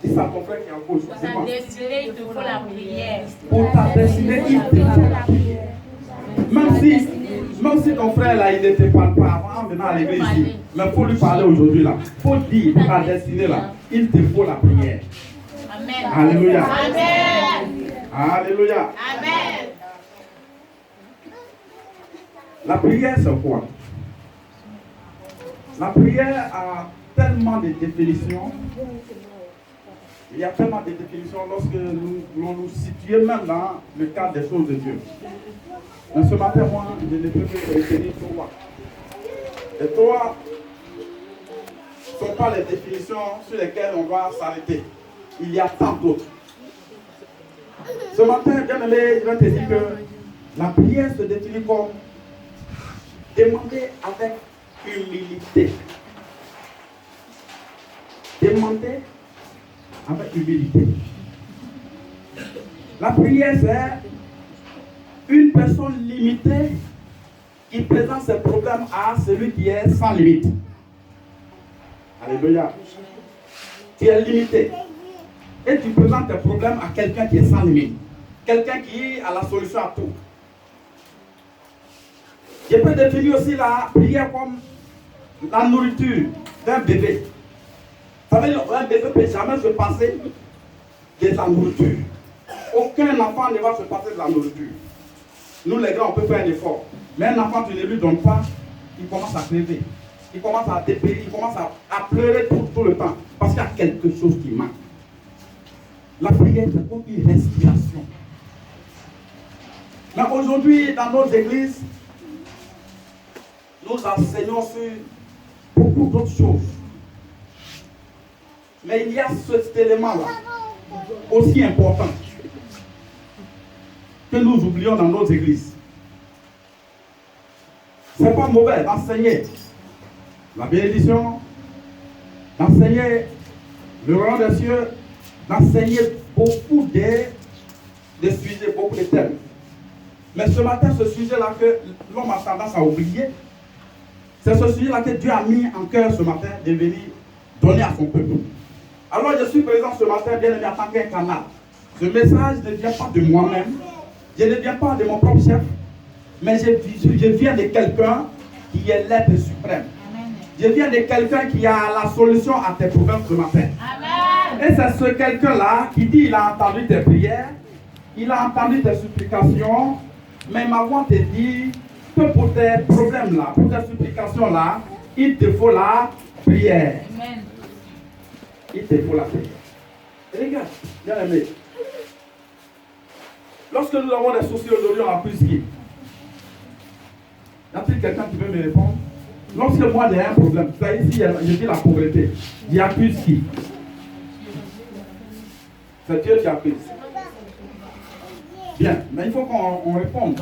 Dis à ton frère qui est à gauche. Pour ta destinée, il te faut la prière. Pour ta destinée, il te faut la prière. Même si ton frère là, il ne te parle pas avant en venant à l'église, mais il faut lui parler aujourd'hui là. Il faut dire pour ta destinée là, il te faut la prière. Amen. Alléluia. Amen. Alléluia. Amen. La prière, c'est quoi? La prière a tellement de définitions. Il y a tellement de définitions lorsque nous voulons nous situer même dans le cadre des choses de Dieu. Mais ce matin, moi, je ne peux que retenir trois. Et trois ne sont pas les définitions sur lesquelles on va s'arrêter. Il y a tant d'autres. Ce matin, bien aimé, je vais te dire que la prière se définit comme demander avec humilité. Demander avec humilité. La prière, c'est une personne limitée qui présente ses problèmes à celui qui est sans limite. Alléluia. Tu es limité. Et tu présentes tes problèmes à quelqu'un qui est sans limite. Quelqu'un qui a la solution à tout. Je peux définir aussi la prière comme la nourriture d'un bébé. Vous savez, un bébé ne peut jamais se passer de la nourriture. Aucun enfant ne va se passer de la nourriture. Nous, les grands, on peut faire un effort. Mais un enfant, tu ne lui donnes pas, il commence à crever. Il commence à dépérir, il commence à pleurer tout le temps. Parce qu'il y a quelque chose qui manque. La prière, c'est comme une respiration. Mais aujourd'hui, dans nos églises, nous enseignons sur beaucoup d'autres choses. Mais il y a cet élément-là, aussi important, que nous oublions dans nos églises. Ce n'est pas mauvais d'enseigner la bénédiction, d'enseigner le royaume des cieux, d'enseigner beaucoup de sujets, beaucoup de thèmes. Mais ce matin, ce sujet-là que l'homme a tendance à oublier, c'est ce sujet-là que Dieu a mis en cœur ce matin de venir donner à son peuple. Alors je suis présent ce matin, bien aimé, en tant qu'un canal. Ce message ne vient pas de moi-même, je ne viens pas de mon propre chef, mais je viens de quelqu'un qui est l'être suprême. Amen. Je viens de quelqu'un qui a la solution à tes problèmes ce matin. Amen. Et c'est ce quelqu'un-là qui dit il a entendu tes prières, il a entendu tes supplications, mais m'avant te dit que pour tes problèmes-là, pour tes supplications-là, il te faut la prière. Amen. Il te faut la prière. Et regarde, bien aimé, lorsque nous avons des soucis aujourd'hui, on a plus qui? Y a-t-il quelqu'un qui veut me répondre? Lorsque moi j'ai un problème, ça ici, je dis la pauvreté, il y a plus qui? C'est Dieu qui a plus. Bien, mais il faut qu'on réponde.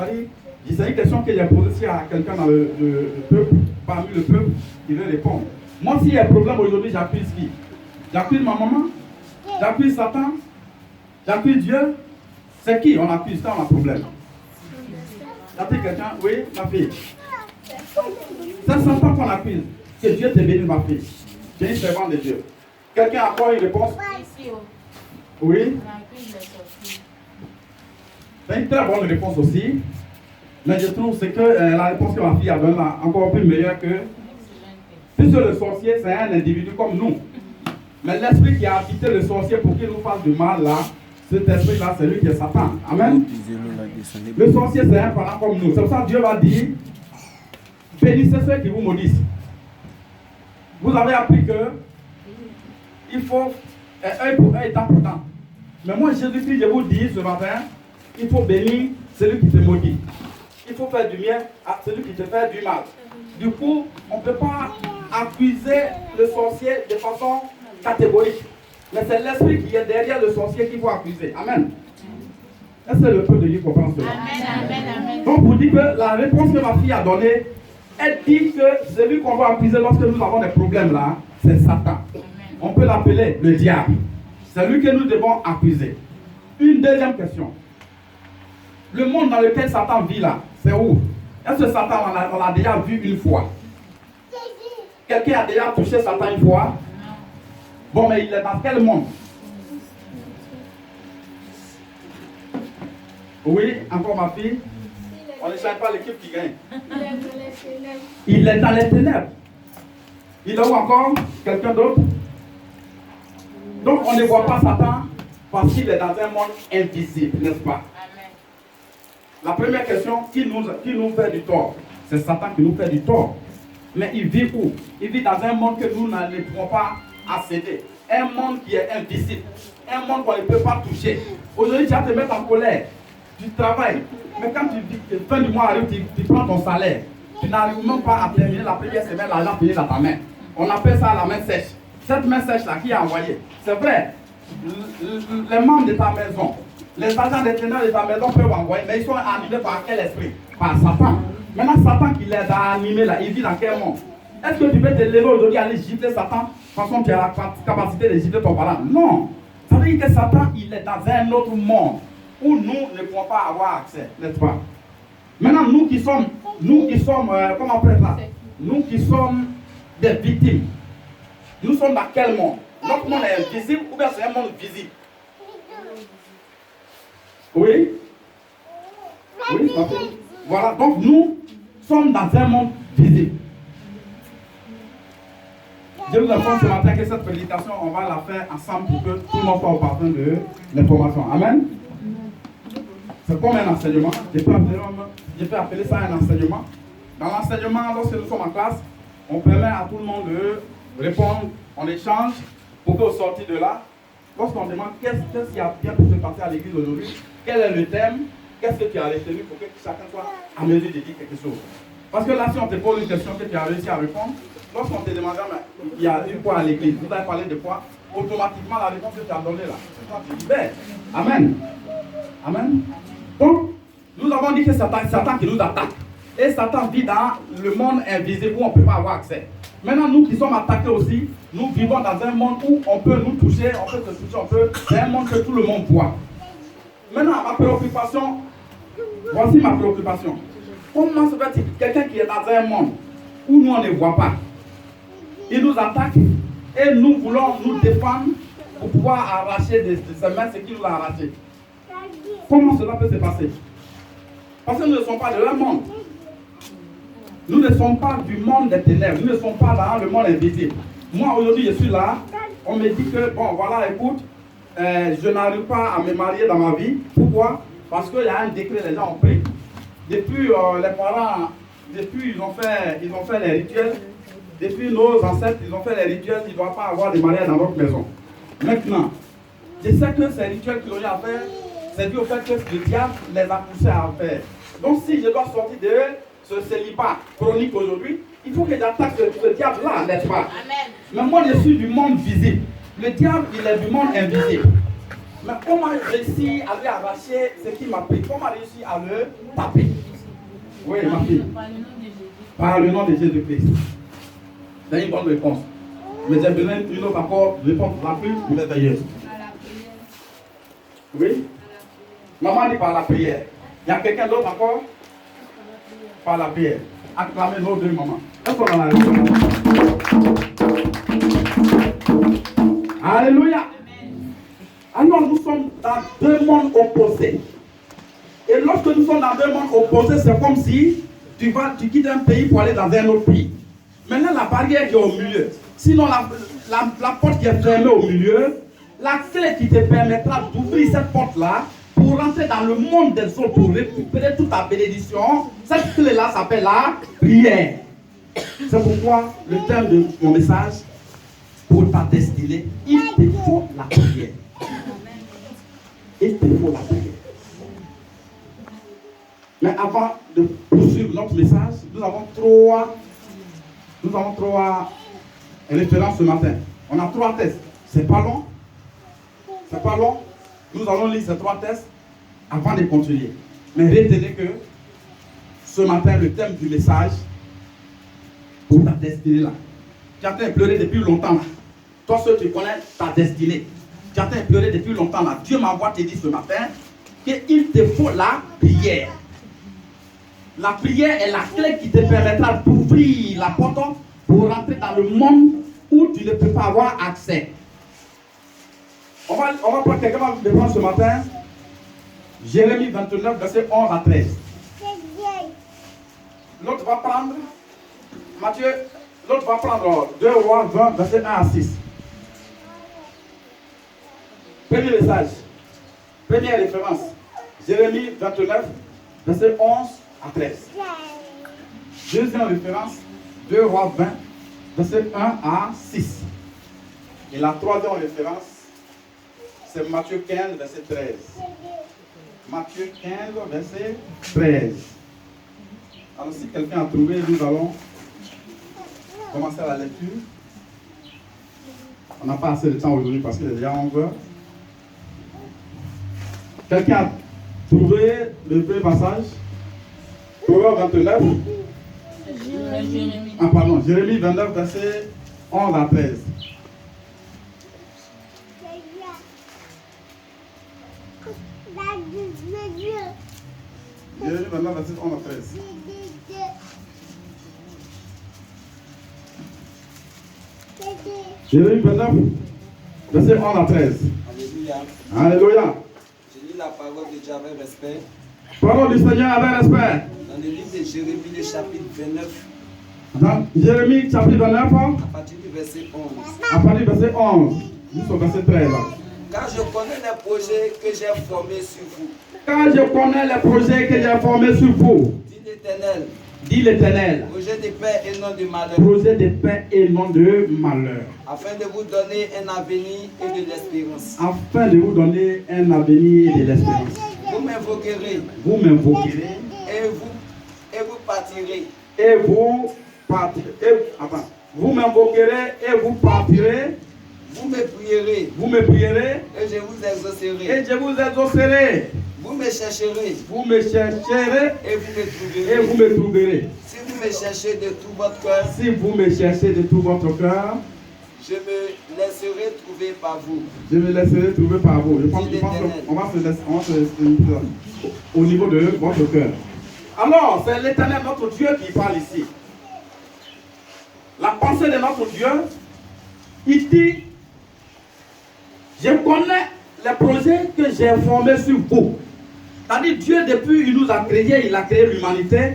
C'est une question que j'ai posée s'il y a quelqu'un dans le peuple, parmi le peuple, qui veut répondre. Moi, s'il y a un problème aujourd'hui, j'accuse qui? J'accuse ma maman? J'accuse Satan? J'accuse Dieu? C'est qui on accuse quand on a un problème? Y a-t-il quelqu'un? Oui, ma fille. C'est Satan qu'on accuse. Que Dieu te bénisse, ma fille. Tu es une servante de Dieu. Quelqu'un a quoi une réponse? Oui. C'est une très bonne réponse aussi. Mais je trouve que la réponse que ma fille a donnée est encore plus meilleure que... Puisque le sorcier, c'est un individu comme nous. Mais l'esprit qui a habité le sorcier pour qu'il nous fasse du mal là, cet esprit-là, c'est lui qui est Satan. Amen. Le sorcier, c'est un parent comme nous. C'est pour ça que Dieu va dire, bénissez ceux qui vous maudissent. Vous avez appris que il faut œil pour œil, dent pour dent. Mais moi, Jésus-Christ, je vous dis ce matin, il faut bénir celui qui te maudit. Il faut faire du bien à celui qui te fait du mal. Du coup, on ne peut pas accuser le sorcier de façon catégorique. Mais c'est l'esprit qui est derrière le sorcier qu'il faut accuser. Amen. Est-ce que le peuple de Dieu comprend cela? Amen. Donc, vous dites que la réponse que ma fille a donnée, elle dit que celui qu'on va accuser lorsque nous avons des problèmes là, c'est Satan. On peut l'appeler le diable. C'est lui que nous devons accuser. Une deuxième question. Le monde dans lequel Satan vit là, c'est où? Est-ce que Satan, on l'a déjà vu une fois? Quelqu'un a déjà touché Satan une fois? Bon, mais il est dans quel monde? Oui, encore ma fille. On ne change pas l'équipe qui gagne. Il est dans les ténèbres. Il est où encore? Quelqu'un d'autre? Donc on ne voit pas Satan parce qu'il est dans un monde invisible, n'est-ce pas? Amen. La première question, qui nous fait du tort? C'est Satan qui nous fait du tort. Mais il vit où? Il vit dans un monde que nous ne pouvons pas accéder. Un monde qui est invisible. Un monde qu'on ne peut pas toucher. Aujourd'hui, tu vas te mettre en colère. Tu travailles. Mais quand fin du mois arrive, tu prends ton salaire. Tu n'arrives même pas à terminer la première semaine, l'argent finit dans ta main. On appelle ça la main sèche. Cette main sèche-là, qui a envoyé? C'est vrai. Les membres de ta maison, les agents des ténèbres de ta maison peuvent envoyer, mais ils sont animés par quel esprit? Par Satan. Maintenant, Satan qui les a animés là, il vit dans quel monde? Est-ce que tu peux te lever aujourd'hui et aller gifler Satan? De toute façon, tu as la capacité de gifler ton parent. Non. Ça veut dire que Satan, il est dans un autre monde où nous ne pouvons pas avoir accès, n'est-ce pas? Maintenant, nous qui sommes, comment on appelle ça? Nous qui sommes des victimes, nous sommes dans quel monde? Notre monde est invisible ou bien c'est un monde visible? Oui? Oui, voilà, donc nous sommes dans un monde visible. Je vous informe ce matin que cette prédication, on va la faire ensemble pour que tout le monde soit au parfum de l'information. Amen? C'est comme un enseignement. Je peux appeler ça un enseignement. Dans l'enseignement, lorsque nous sommes en classe, on permet à tout le monde de répondre, on échange, pour qu'au sortir de là, lorsqu'on demande qu'est-ce qui a bien pu se passer à l'église aujourd'hui, quel est le thème, qu'est-ce que tu as retenu pour que chacun soit à mesure de dire quelque chose. Parce que là, si on te pose une question que tu as réussi à répondre, lorsqu'on te demande, il y a eu quoi à l'église, vous avez parlé de quoi, automatiquement la réponse que tu as donnée là, c'est toi qui libères. Amen. Amen. Donc, nous avons dit que c'est Satan qui nous attaque. Et Satan vit dans le monde invisible où on ne peut pas avoir accès. Maintenant, nous qui sommes attaqués aussi, nous vivons dans un monde où on peut nous toucher, on peut se toucher, c'est un monde que tout le monde voit. Maintenant, ma préoccupation, voici ma préoccupation. Comment se fait-il quelqu'un qui est dans un monde où nous on ne voit pas, il nous attaque et nous voulons nous défendre pour pouvoir arracher de ses mains ce qu'il nous a arraché? Comment cela peut se passer? Parce que nous ne sommes pas de leur monde. Nous ne sommes pas du monde des ténèbres. Nous ne sommes pas dans le monde invisible. Moi, aujourd'hui, je suis là. On me dit que, bon, voilà, écoute, je n'arrive pas à me marier dans ma vie. Pourquoi? Parce qu'il y a un décret, les gens ont pris. Depuis les parents, depuis ils ont fait les rituels. Depuis nos ancêtres, ils ont fait les rituels. Ils ne doivent pas avoir de mariage dans notre maison. Maintenant, je sais que ces rituels qu'ils ont eu à faire, c'est dû au fait que le diable les a poussés à faire. Donc si je dois sortir de ce célibat chronique aujourd'hui, il faut que j'attaque ce diable-là, n'est-ce pas? Amen. Mais moi je suis du monde visible. Le diable, il est du monde invisible. Mais comment réussir à lui arracher ce qui m'a pris? Comment réussir à le taper? Oui, ma fille. Par le nom de Jésus-Christ. C'est une bonne réponse. Mais j'ai besoin d'une autre encore réponse la plus merveilleuse. Oui? Maman dit par la prière. Il y a quelqu'un d'autre encore? Par la prière. Acclamez nos deux mamans. Est-ce qu'on en a Alléluia. Alors nous sommes dans deux mondes opposés. Et lorsque nous sommes dans deux mondes opposés, c'est comme si tu quittes un pays pour aller dans un autre pays. Maintenant la barrière qui est au milieu. Sinon la porte qui est fermée au milieu, la clé qui te permettra d'ouvrir cette porte-là pour rentrer dans le monde des autres, pour récupérer toute ta bénédiction, cette clé-là s'appelle la prière. C'est pourquoi le thème de mon message, pour ta destinée, il te faut la prière. Il te faut la prière. Mais avant de poursuivre notre message, nous avons trois références ce matin. On a trois tests. C'est pas long. C'est pas long. Nous allons lire ces trois tests avant de continuer. Mais retenez que ce matin, le thème du message, pour ta destinée là. Tu as pleuré depuis longtemps là. Toi seul tu connais ta destinée. Tu as pleuré depuis longtemps là. Dieu m'envoie te dire ce matin qu'il te faut la prière. La prière est la clé qui te permettra d'ouvrir la porte pour rentrer dans le monde où tu ne peux pas avoir accès. On va prendre quelqu'un de prendre ce matin. Jérémie 29, verset 11 à 13. L'autre va prendre Matthieu, l'autre va prendre 2 Rois 20, verset 1 à 6. Premier message, première référence, Jérémie 29, verset 11 à 13. Deuxième référence, 2 Rois 20, verset 1 à 6. Et la troisième référence, c'est Matthieu 15, verset 13. Matthieu 15, verset 13. Alors si quelqu'un a trouvé, nous allons commencer la lecture. On n'a pas assez de temps aujourd'hui parce qu'il est déjà 11 heures. Quelqu'un a trouvé le premier passage? Proverbe 29. Ah pardon, Jérémie 29, verset 11 à 13. Jérémie 29, verset 11 à 13. Jérémie 29, verset 11 à 13. Alléluia. Alléluia. Je lis la parole de Dieu avec respect. Parole du Seigneur avec respect. Dans le livre de Jérémie, le chapitre 29, Dans Jérémie chapitre 29, à partir du verset 11. à partir du verset 11 jusqu'au verset 13. Car je connais les projets que j'ai formés sur vous, Car je connais les projets que j'ai formés sur vous, dit l'Éternel, dit l'Éternel, projet de paix et non de malheur, projet de paix et non de malheur, afin de vous donner un avenir et de l'espérance. afin de vous donner un avenir et de l'espérance. Vous m'invoquerez Vous m'invoquerez et vous partirez. et vous partirez. Vous m'invoquerez et vous partirez. Vous me prierez Vous me prierez et je vous exaucerai. et je vous exaucerai. Vous me chercherez Vous me chercherez et vous me et trouverez. vous me trouverez. Si vous me cherchez de tout votre cœur, Si vous me cherchez de tout votre cœur, je me laisserai trouver par vous. je me laisserai trouver par vous. Je pense qu'on va se laisser au niveau de votre cœur. Alors, c'est l'Éternel, notre Dieu, qui parle ici. La pensée de notre Dieu, il dit, je connais les projets que j'ai formés sur vous. C'est-à-dire, Dieu, depuis qu'il nous a créés, il a créé l'humanité.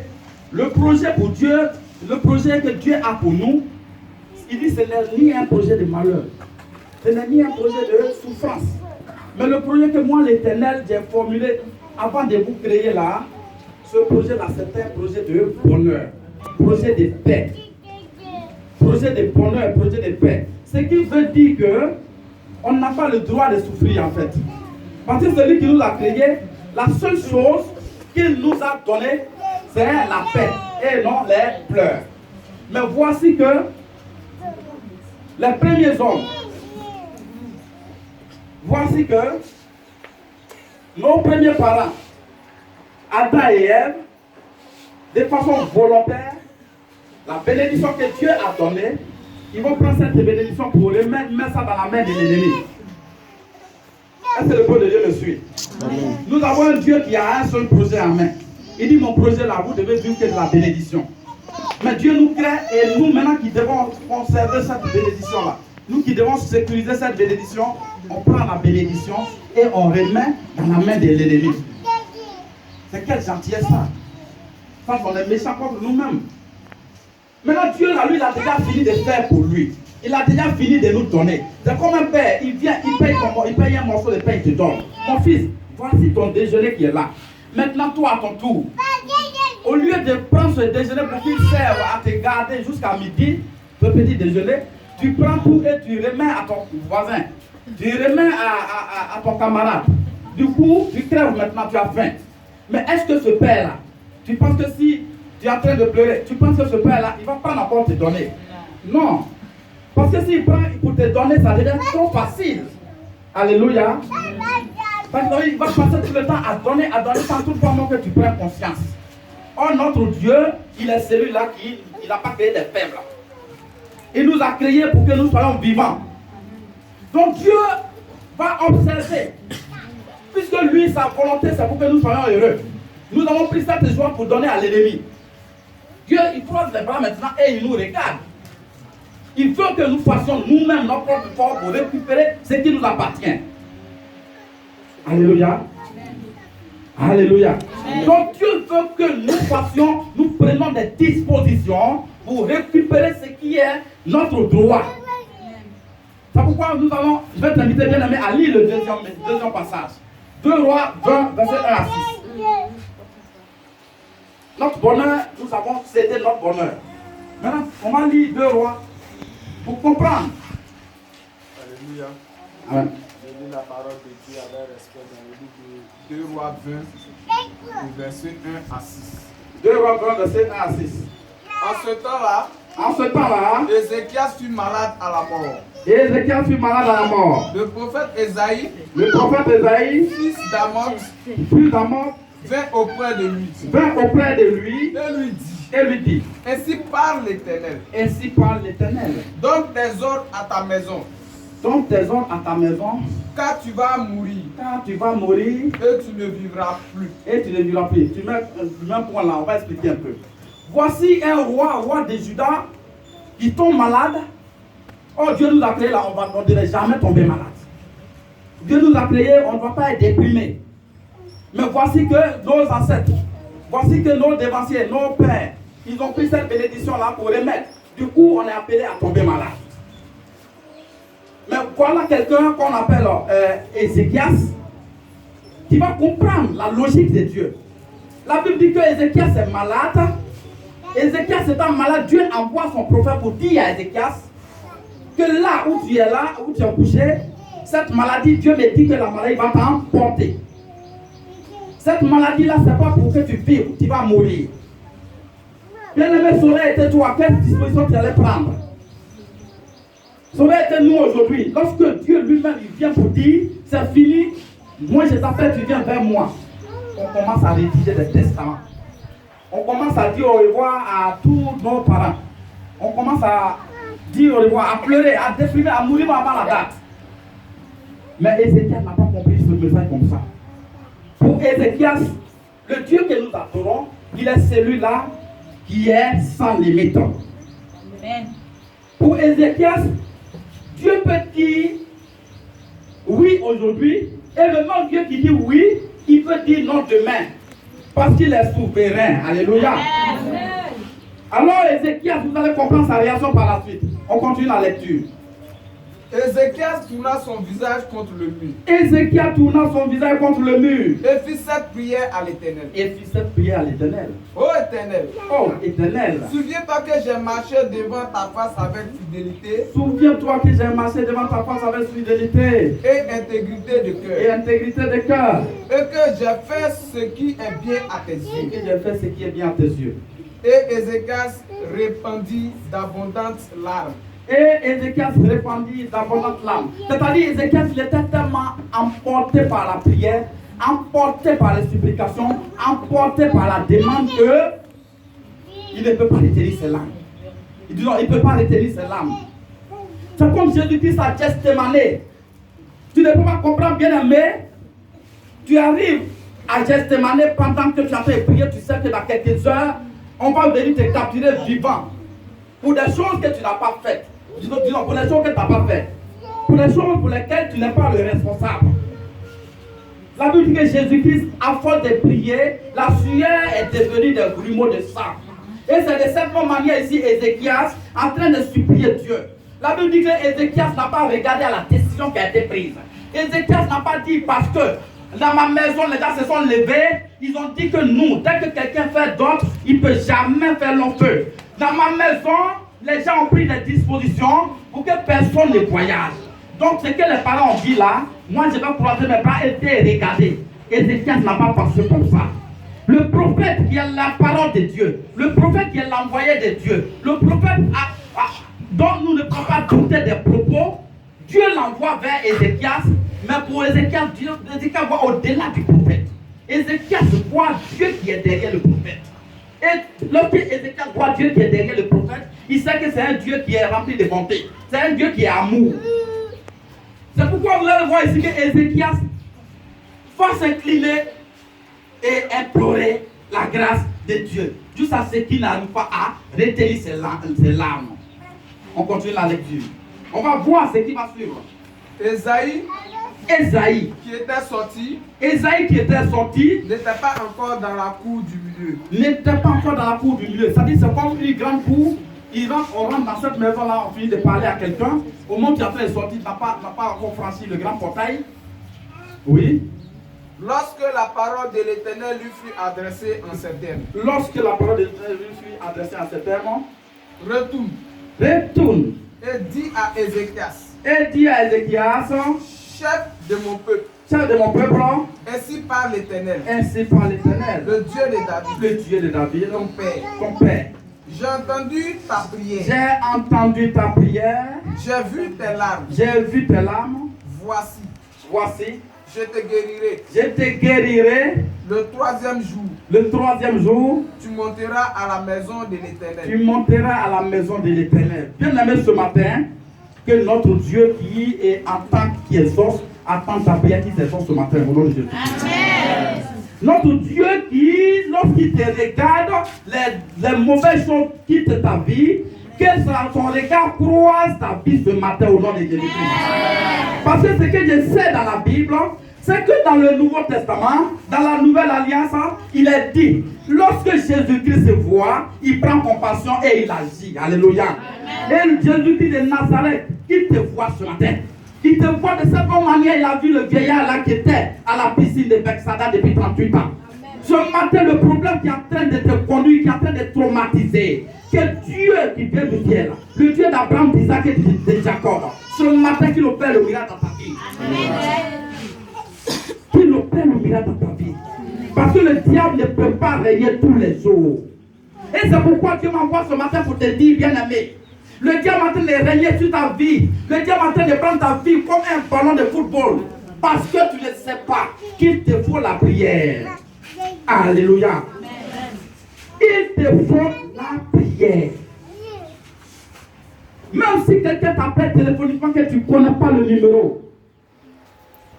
Le projet pour Dieu, le projet que Dieu a pour nous, il dit, ce n'est ni un projet de malheur, ce n'est ni un projet de souffrance. Mais le projet que moi, l'Éternel, j'ai formulé avant de vous créer là, ce projet-là, c'est un projet de bonheur, projet de paix. Projet de bonheur, projet de paix. Ce qui veut dire que on n'a pas le droit de souffrir en fait. Parce que celui qui nous a créé, la seule chose qu'il nous a donnée, c'est la paix et non les pleurs. Mais voici que les premiers hommes, voici que nos premiers parents, Adam et Ève, de façon volontaire, la bénédiction que Dieu a donnée, ils vont prendre cette bénédiction pour mettre ça dans la main de l'ennemi. Est-ce que le peuple de Dieu me suit? Amen. Nous avons un Dieu qui a un seul projet en main. Il dit, mon projet là, vous devez vivre que de la bénédiction. Mais Dieu nous crée et nous maintenant qui devons conserver cette bénédiction là, nous qui devons sécuriser cette bénédiction, on prend la bénédiction et on remet dans la main de l'ennemi. C'est quelle gentillesse ça? Ça, on est méchant contre nous-mêmes. Maintenant, Dieu, là, lui, il a déjà fini de faire pour lui. Il a déjà fini de nous donner. C'est comme un père, il vient, il paye un morceau de pain, il te donne. Mon fils, voici ton déjeuner qui est là. Maintenant, toi, à ton tour, au lieu de prendre ce déjeuner pour qu'il serve à te garder jusqu'à midi, le petit déjeuner, tu prends tout et tu remets à ton voisin. Tu remets à ton camarade. Du coup, tu crèves maintenant, tu as faim. Mais est-ce que ce père-là, tu penses que si tu es en train de pleurer, tu penses que ce père-là, il va pas encore te donner? Non. Parce que s'il prend pour te donner, ça devient trop facile. Alléluia. Parce qu'il va passer tout le temps à donner sans tout le monde que tu prends conscience. Or, notre Dieu, il est celui-là qui n'a pas créé des faibles. Il nous a créés pour que nous soyons vivants. Donc Dieu va observer. Puisque lui, sa volonté, c'est pour que nous soyons heureux. Nous avons pris cette joie pour donner à l'ennemi. Dieu, il croise les bras maintenant et il nous regarde. Il veut que nous fassions nous-mêmes notre propre effort pour récupérer ce qui nous appartient. Alléluia. Alléluia. Donc Dieu veut que nous prenions des dispositions pour récupérer ce qui est notre droit. C'est pourquoi je vais t'inviter bien aimé à lire le deuxième passage. 2 Rois 20, verset 1 à 6. Notre bonheur, nous avons cédé notre bonheur. Maintenant, on va lire 2 Rois pour comprendre. Alléluia. Amen. Je lis la parole de Dieu avec respect dans le livre de 2 Rois 20, verset 1 à 6. 2 Rois 20, verset 1 à 6. En ce temps-là, Ézéchias fut malade à la mort. Ézéchias fut malade à la mort. Le prophète Ésaïe, fils d'Amoz, vint auprès de lui et lui dit, Ainsi parle l'Éternel. ainsi parle l'Éternel. Donne tes ordres à ta maison, Donne tes ordres à ta maison, car tu vas mourir car tu vas mourir et tu ne vivras plus. et tu ne vivras plus. Tu mets un point là, on va expliquer un peu. Voici un roi de Juda, qui tombe malade. Oh, Dieu nous a créés là, on ne devrait jamais tomber malade. Dieu nous a créés, on ne doit pas être déprimé. Mais voici que nos ancêtres, voici que nos dévanciers, nos pères, ils ont pris cette bénédiction-là pour remettre. Du coup, on est appelé à tomber malade. Mais voilà quelqu'un qu'on appelle Ézéchias, qui va comprendre la logique de Dieu. La Bible dit que Ézéchias est malade. Ézéchias étant malade, Dieu envoie son prophète pour dire à Ézéchias que là où tu es couché, cette maladie, Dieu me dit que la maladie va t'emporter. Cette maladie-là, ce n'est pas pour que tu vives, tu vas mourir. Bien aimé, ça aurait été toi, quelle disposition tu allais prendre? Ça aurait été nous aujourd'hui. Lorsque Dieu lui-même vient pour dire, c'est fini, moi je t'appelle, tu viens vers moi. On commence à rédiger des testaments. On commence à dire au revoir à tous nos parents. On commence à dire au revoir, à pleurer, à déprimer, à mourir avant la date. Mais Ézéchias n'a pas compris ce message comme ça. Pour Ézéchias, le Dieu que nous adorons, il est celui-là qui est sans limite. Amen. Pour Ézéchias, Dieu peut dire oui aujourd'hui, et le même Dieu qui dit oui, il peut dire non demain. Parce qu'il est souverain. Alléluia. Amen. Alors Ézéchias, vous allez comprendre sa réaction par la suite. On continue la lecture. Ézéchias tourna son visage contre le mur Ézéchias tourna son visage contre le mur et fit cette prière à l'Éternel. et fit cette prière à l'Éternel. Ô Éternel, Oh Éternel, souviens-toi que j'ai marché devant ta face avec fidélité souviens-toi que j'ai marché devant ta face avec fidélité et intégrité de et cœur, intégrité de cœur. et que j'ai fait ce qui est bien à tes Et yeux. que j'ai fait ce qui est bien à tes yeux. Et Ézéchias répandit d'abondantes larmes. Et Ézéchias répandit d'abondantes larmes. C'est-à-dire, Ézéchias, il était tellement emporté par la prière, emporté par les supplications, emporté par la demande que il ne peut pas retenir ses larmes. Il dit non, il ne peut pas retenir ses larmes. C'est comme Jésus-Christ à Gethsemane. Tu ne peux pas comprendre, bien aimé. Tu arrives à Gethsemane pendant que tu as fait prier, tu sais que dans quelques heures, on va venir te capturer vivant pour des choses que tu n'as pas faites. Disons, pour les choses que tu n'as pas faites. Pour les choses pour lesquelles tu n'es pas le responsable. La Bible dit que Jésus-Christ, à force de prier, la sueur est devenue des grumeaux de sang. Et c'est de cette même manière ici, Ézéchias, en train de supplier Dieu. La Bible dit que Ézéchias n'a pas regardé à la décision qui a été prise. Ézéchias n'a pas dit parce que dans ma maison, les gens se sont levés, ils ont dit que nous, dès que quelqu'un fait d'autre, il ne peut jamais faire long feu. Dans ma maison, les gens ont pris des dispositions pour que personne ne voyage. Donc, ce que les parents ont dit là, moi je vais croiser mes bras et te regarder. Ézéchias n'a pas pensé comme ça. Le prophète qui est la parole de Dieu, le prophète qui est l'envoyé de Dieu, le prophète dont nous ne pouvons pas douter des propos, Dieu l'envoie vers Ézéchias, mais pour Ézéchias, Ézéchias voit au-delà du prophète. Ézéchias voit Dieu qui est derrière le prophète. Et lorsque Ézéchias voit Dieu qui est derrière le prophète, il sait que c'est un Dieu qui est rempli de bonté. C'est un Dieu qui est amour. C'est pourquoi vous allez voir ici que Ézéchias va s'incliner et implorer la grâce de Dieu. Juste à ce qu'il n'arrive pas à retenir ses larmes. On continue la lecture. On va voir ce qui va suivre. Ésaïe Esaïe. qui était sorti Esaïe qui était sorti n'était pas encore dans la cour du milieu. n'était pas encore dans la cour du milieu. C'est-à-dire c'est comme une grande cour. On rentre dans cette maison-là, on finit de parler à quelqu'un. Au moment où tu es en train de sortir, tu n'as pas encore franchi le grand portail. Oui. Lorsque la parole de l'Éternel lui fut adressée en ces termes. Lorsque la parole de l'Éternel lui fut adressée en ces termes, retourne et dis à Ézéchias, chef de mon peuple, ainsi parle l'Éternel, le Dieu de David, ton père. J'ai entendu ta prière, j'ai vu tes larmes, voici, je te guérirai, le troisième jour, tu monteras à la maison de l'Éternel. Bien aimé, ce matin, que notre Dieu qui est en tant qui exauce, attend ta prière qui s'exauce ce matin au nom de Jésus. Amen. Notre Dieu qui, lorsqu'il te regarde, les mauvaises choses quittent ta vie, que son regard croise ta vie ce matin au nom de Jésus-Christ. Parce que ce que je sais dans la Bible, c'est que dans le Nouveau Testament, dans la Nouvelle Alliance, il est dit, lorsque Jésus-Christ se voit, il prend compassion et il agit. Alléluia. Et Jésus-Christ de Nazareth, il te voit ce matin. Il te voit de cette manière, il a vu le vieillard là qui était à la piscine de Bethsaida depuis 38 ans. Amen. Ce matin, le problème qui est en train de te conduire, qui est en train de te traumatiser, que Dieu qui vient du ciel, le Dieu d'Abraham, d'Isaac et de Jacob, ce matin qu'il opère le miracle dans ta vie. Qu'il opère le miracle dans ta vie. Parce que le diable ne peut pas régner tous les jours. Et c'est pourquoi Dieu m'envoie ce matin pour te dire, bien-aimé, le diable est en train de régner sur ta vie. Le diable est en train de prendre ta vie comme un ballon de football. Parce que tu ne sais pas qu'il te faut la prière. Alléluia. Il te faut la prière. Même si quelqu'un t'appelle téléphoniquement que tu ne connais pas le numéro.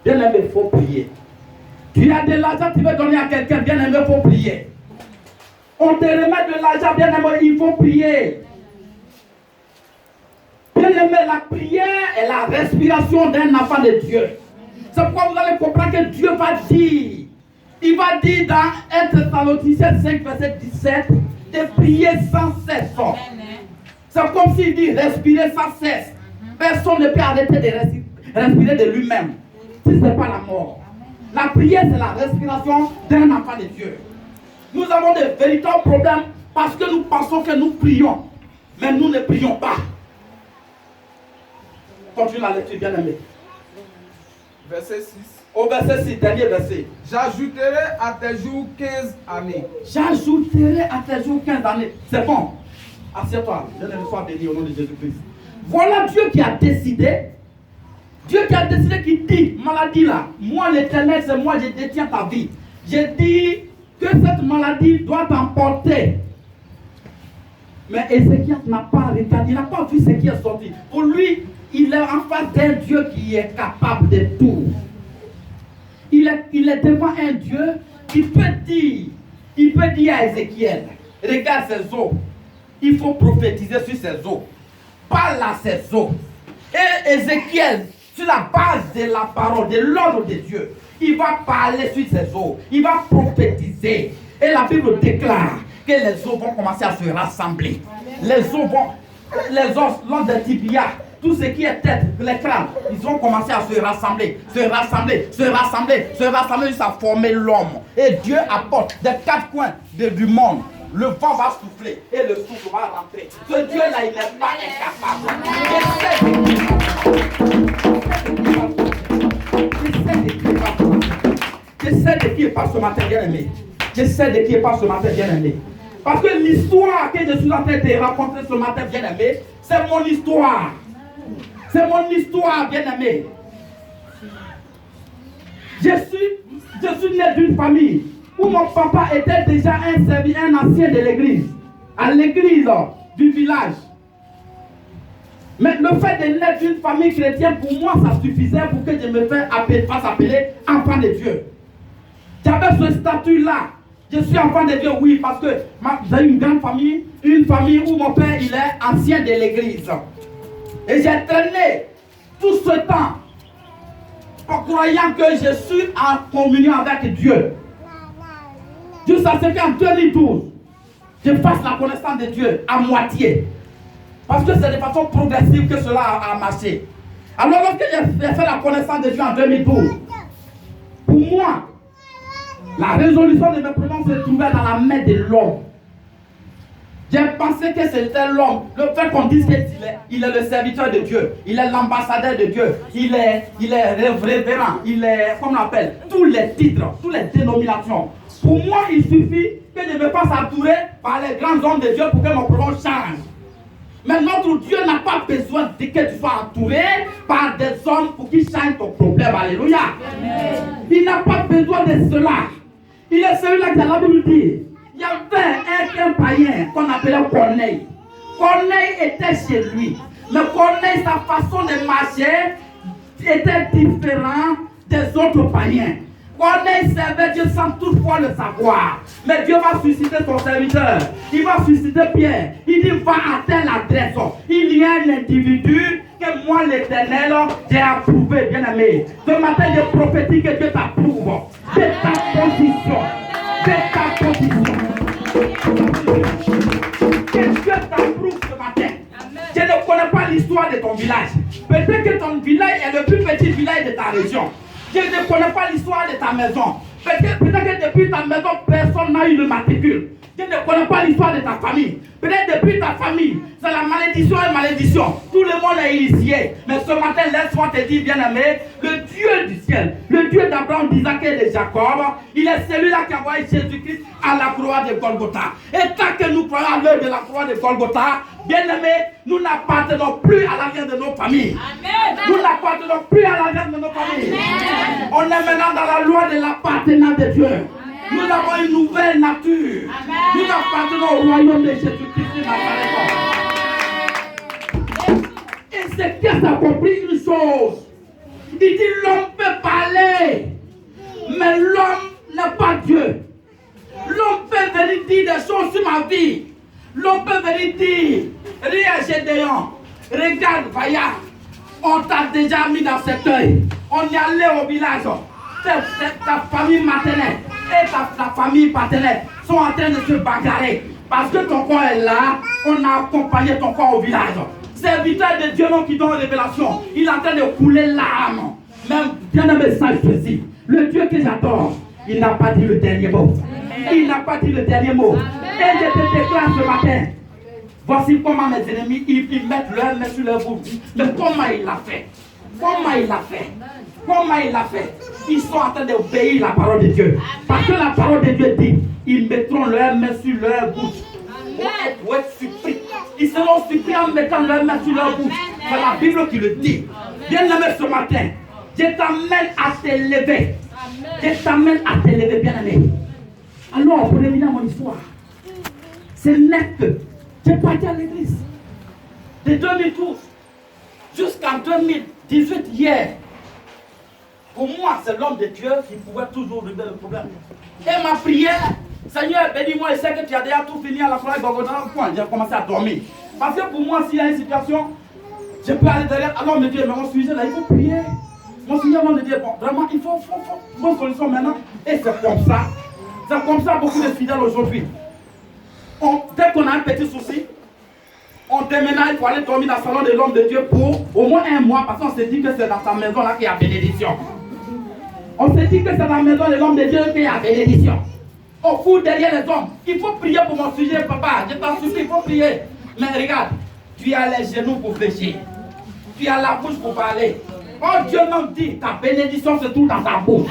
Bien aimé, il faut prier. Tu as de l'argent, tu veux donner à quelqu'un, bien aimé, il faut prier. On te remet de l'argent, bien aimé, il faut prier. Bien aimé, la prière est la respiration d'un enfant de Dieu. C'est pourquoi vous allez comprendre que Dieu va dire. Il va dire dans 1 Thessaloniciens 5, verset 17, de prier sans cesse. C'est comme s'il dit respirer sans cesse. Personne ne peut arrêter de respirer de lui-même. Si ce n'est pas la mort. La prière, c'est la respiration d'un enfant de Dieu. Nous avons de véritables problèmes parce que nous pensons que nous prions. Mais nous ne prions pas. Continue la lecture, bien aimé. Verset 6. Au verset 6, dernier verset. J'ajouterai à tes jours 15 années. J'ajouterai à tes jours 15 années. C'est bon. Assieds-toi. Je ne sois béni au nom de Jésus-Christ. Voilà Dieu qui a décidé. Dieu qui a décidé, qui dit, maladie là, moi l'Éternel, c'est moi, je détiens ta vie. J'ai dit que cette maladie doit t'emporter. Mais Ézéchias n'a pas regardé, il n'a pas vu ce qui est sorti. Pour lui, il est en face d'un Dieu qui est capable de tout. Il est devant un Dieu qui peut dire à Ézéchiel, regarde ses os, il faut prophétiser sur ses os. Parle à ses os. Et Ézéchiel, sur la base de la parole, de l'ordre de Dieu, il va parler sur ses os. Il va prophétiser. Et la Bible déclare que les os vont commencer à se rassembler. Les os, l'os de tibia, tout ce qui est tête, les crânes, ils vont commencer à se rassembler jusqu'à former l'homme. Et Dieu apporte des quatre coins du monde. Le vent va souffler et le souffle va rentrer. Ce Dieu-là, il n'est pas incapable. Je sais de qui il parle ce matin, bien aimé. Je sais de qui il parle ce matin, bien aimé. Parce que l'histoire que je suis en train de raconter ce matin, bien aimé, c'est mon histoire. C'est mon histoire, bien aimé. Je suis né d'une famille où mon papa était déjà un ancien de l'église, à l'église du village. Mais le fait de naître d'une famille chrétienne, pour moi, ça suffisait pour que je me fasse appeler enfant de Dieu. J'avais ce statut-là. Je suis enfant de Dieu, oui, parce que j'ai une grande famille, une famille où mon père, il est ancien de l'église. Et j'ai traîné tout ce temps en croyant que je suis en communion avec Dieu. Jusqu'à ce qu'en 2012, je fasse la connaissance de Dieu à moitié. Parce que c'est de façon progressive que cela a marché. Alors lorsque j'ai fait la connaissance de Dieu en 2012, pour moi, la résolution de mes problèmes se trouvait dans la main de l'homme. J'ai pensé que c'était l'homme. Le fait qu'on dise qu'il est le serviteur de Dieu, il est l'ambassadeur de Dieu, il est révérend, il est, comme on appelle, tous les titres, toutes les dénominations. Pour moi, il suffit que je me fasse entourer par les grands hommes de Dieu pour que mon problème change. Mais notre Dieu n'a pas besoin de que tu sois entouré par des hommes pour qu'ils changent ton problème. Alléluia. Il n'a pas besoin de cela. Il est celui-là qui a la Bible dit. Il y avait un païen qu'on appelait Corneille. Corneille était chez lui. Mais Corneille, sa façon de marcher était différente des autres païens. Corneille servait Dieu sans toutefois le savoir. Mais Dieu va susciter son serviteur. Il va susciter Pierre. Il dit, va à telle adresse. Il y a un individu que moi, l'Éternel, j'ai approuvé, bien aimé. Ce matin, je prophétise que Dieu t'approuve. De ta position. De ta position. Que Dieu t'approuve ce matin. Je ne connais pas l'histoire de ton village. Peut-être que ton village est le plus petit village de ta région. Je ne connais pas l'histoire de ta maison. Peut-être que depuis ta maison, personne n'a eu le matricule. Je ne connais pas l'histoire de ta famille. Peut-être depuis ta famille, c'est la malédiction et malédiction. Tout le monde est initié. Mais ce matin, laisse-moi te dire, bien-aimé, le Dieu du ciel, le Dieu d'Abraham, d'Isaac et de Jacob, il est celui-là qui a envoyé Jésus-Christ à la croix de Golgotha. Et tant que nous croyons à l'œuvre de la croix de Golgotha, bien-aimé, nous n'appartenons plus à l'alliance de nos familles. Amen. Nous n'appartenons plus à l'alliance de nos familles. Amen. On est maintenant dans la loi de l'appartenance de Dieu. Amen. Nous avons une nouvelle nature. Amen. Nous appartenons au royaume de Jésus-Christ de Nazareth. Et c'est qu'il a compris une chose. Il dit l'homme peut parler, mais l'homme n'est pas Dieu. L'homme peut venir dire des choses sur ma vie. L'homme peut venir dire, regarde Gédéon, regarde Vaya, on t'a déjà mis dans cet œil. On est allé au village. Ta famille maternelle et ta famille paternelle sont en train de se bagarrer. Parce que ton corps est là, on a accompagné ton corps au village. Serviteur de Dieu non qui donne révélation, il est en train de couler l'âme. Même bien aimé, sache ceci, le Dieu que j'adore, il n'a pas dit le dernier mot. Il n'a pas dit le dernier mot. Et je te déclare ce matin, voici comment mes ennemis, ils mettent leur main sur leur bouche. Mais comment il l'a fait? Comment il l'a fait? Comment il l'a fait? Ils sont en train d'obéir la parole de Dieu. Parce que la parole de Dieu dit, ils mettront leur main sur leur bouche. Pour être surpris. Ils seront surpris en mettant leur main sur leur bouche. C'est la Bible qui le dit. Bien aimé ce matin, je t'amène à t'élever. Je t'amène à t'élever, bien aimé. Alors, pour revenir à mon histoire, c'est net que j'ai parti à l'église. De 2012 jusqu'en 2018, hier. Pour moi, c'est l'homme de Dieu qui pouvait toujours régler le problème. Et ma prière, Seigneur, bénis-moi, je sais que tu as déjà tout fini à la croix de Golgotha. J'ai commencé à dormir. Parce que pour moi, s'il y a une situation, je peux aller derrière. Alors, me dire, mais mon sujet là, il faut prier. Mon Seigneur va me dire, bon, vraiment, il faut bonne solution maintenant. Et c'est comme ça. C'est comme ça beaucoup de fidèles aujourd'hui. Dès qu'on a un petit souci, on déménage pour aller dormir dans le salon de l'homme de Dieu pour au moins un mois, parce qu'on se dit que c'est dans sa maison là qu'il y a bénédiction. On se dit que c'est dans la maison de l'homme de Dieu qu'il y a bénédiction. On fout derrière les hommes. Il faut prier pour mon sujet, papa. Je t'en supplie, il faut prier. Mais regarde, tu as les genoux pour fléchir. Tu as la bouche pour parler. Oh, Dieu même dit, ta bénédiction se trouve dans ta bouche.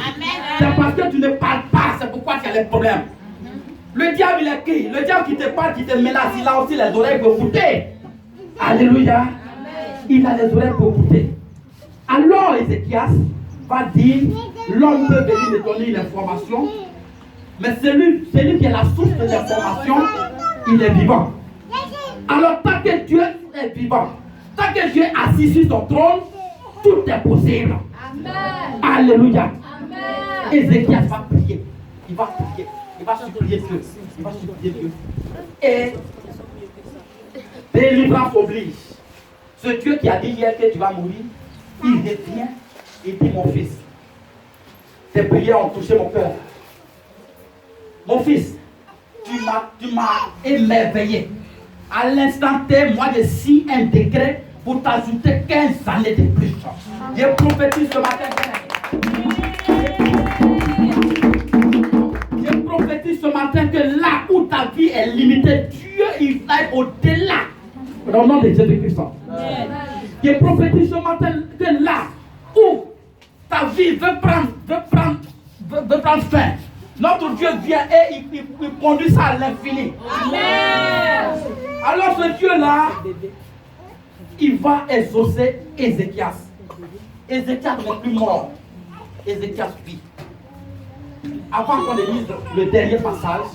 C'est parce que tu ne parles pas, c'est pourquoi tu as les problèmes. Le diable, il est qui? Le diable qui te parle, qui te menace, il a aussi les oreilles pour écouter. Alléluia. Amen. Il a les oreilles pour écouter. Alors, Ézéchias va dire, l'homme peut venir me donner une information, mais celui qui est la source de l'information, il est vivant. Alors, tant que Dieu est vivant, tant que Dieu est assis sur son trône, tout est possible. Amen. Alléluia. Amen. Ézéchias va prier. Il va prier. Il va supplier Dieu. Il va supplier Dieu. Et délivrance oblige. Ce Dieu qui a dit hier que tu vas mourir, il revient et dit, mon fils, tes prières ont touché mon cœur. Mon fils, tu m'as émerveillé. À l'instant T, moi je signe un décret pour t'ajouter 15 années de plus. Je prophétise ce matin. Je prophétise ce matin que là où ta vie est limitée, Dieu il va au-delà. Dans le nom de Jésus-Christ. Je prophétise ce matin que là où ta vie veut prendre fin, notre Dieu vient et il conduit ça à l'infini. Amen. Alors ce Dieu-là, il va exaucer Ézéchias. Ézéchias n'est plus mort. Ézéchias vit. Avant qu'on lise le dernier passage,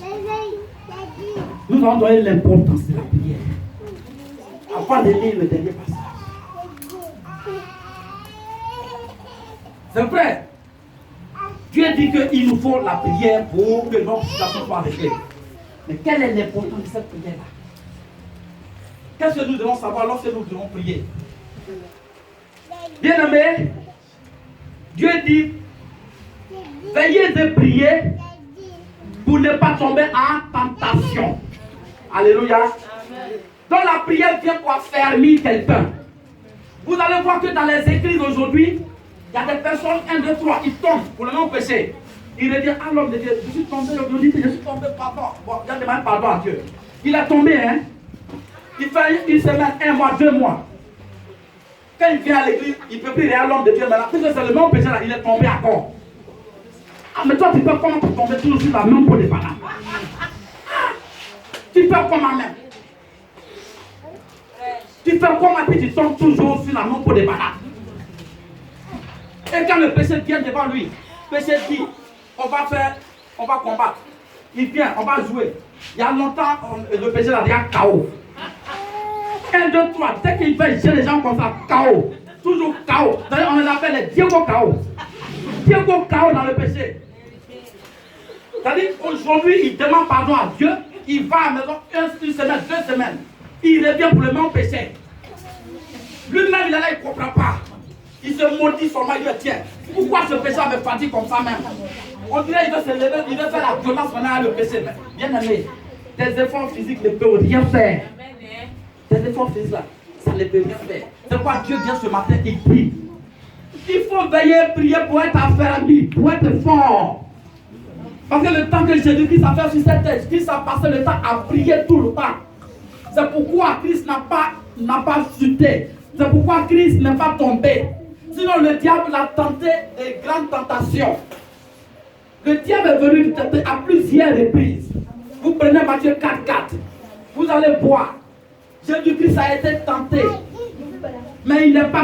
nous allons donner l'importance de la prière. Avant de lire le dernier passage. C'est vrai. Dieu dit qu'il nous faut la prière pour que notre situation soit réglée. Mais quelle est l'importance de cette prière-là? Qu'est-ce que nous devons savoir lorsque nous devons prier? Bien-aimés, Dieu dit, veillez de prier pour ne pas tomber en tentation. Alléluia. Donc la prière vient pour affermir quelqu'un. Vous allez voir que dans les églises aujourd'hui, il y a des personnes, 1, 2, 3, ils tombent pour le non péché. Il veut dire, ah l'homme de Dieu, je suis tombé aujourd'hui, je suis tombé, pardon. Bon, il a demandé pardon à Dieu. Il est tombé, hein. Il fait une semaine, 1 mois, 2 mois. Quand il vient à l'église, il ne peut plus rien l'homme de Dieu maintenant. Puisque c'est le même péché là, il est tombé encore. Ah, mais toi, tu peux comment tomber toujours sur la même peau de banane? Tu fais comment même? Tu fais comment puis tu tombes toujours sur la même peau de banane? Et quand le péché vient devant lui, le péché dit, on va combattre. Il vient, on va jouer. Il y a longtemps, le péché là, il y a KO. 1, 2, 3, dès qu'il fait chez les gens comme ça, KO. Toujours KO. D'ailleurs, on les appelle les Diego KO. Diego KO dans le péché. C'est-à-dire, aujourd'hui, il demande pardon à Dieu. Il va à la maison 1 semaine, 2 semaines. Il revient pour le même péché. Lui-même, il est là, il ne comprend pas. Il se maudit son mari, il dit, tiens, pourquoi ce péché me fatigue comme ça même? On dirait qu'il veut se lever, il veut faire la violence maintenant à le péché. Bien aimé, tes efforts physiques ne peuvent rien faire. Tes efforts physiques là, ça ne peut rien faire. C'est pourquoi Dieu vient ce matin, il prie. Il faut veiller, prier pour être affermi, pour être fort. Parce que le temps que Jésus-Christ a fait sur cette terre, Christ a passé le temps à prier tout le temps. C'est pourquoi Christ n'a pas chuté. C'est pourquoi Christ n'est pas tombé. Sinon le diable l'a tenté des grandes tentations. Le diable est venu le tenter à plusieurs reprises. Vous prenez Matthieu 4, 4. Vous allez voir. Jésus-Christ a été tenté. Mais il n'est pas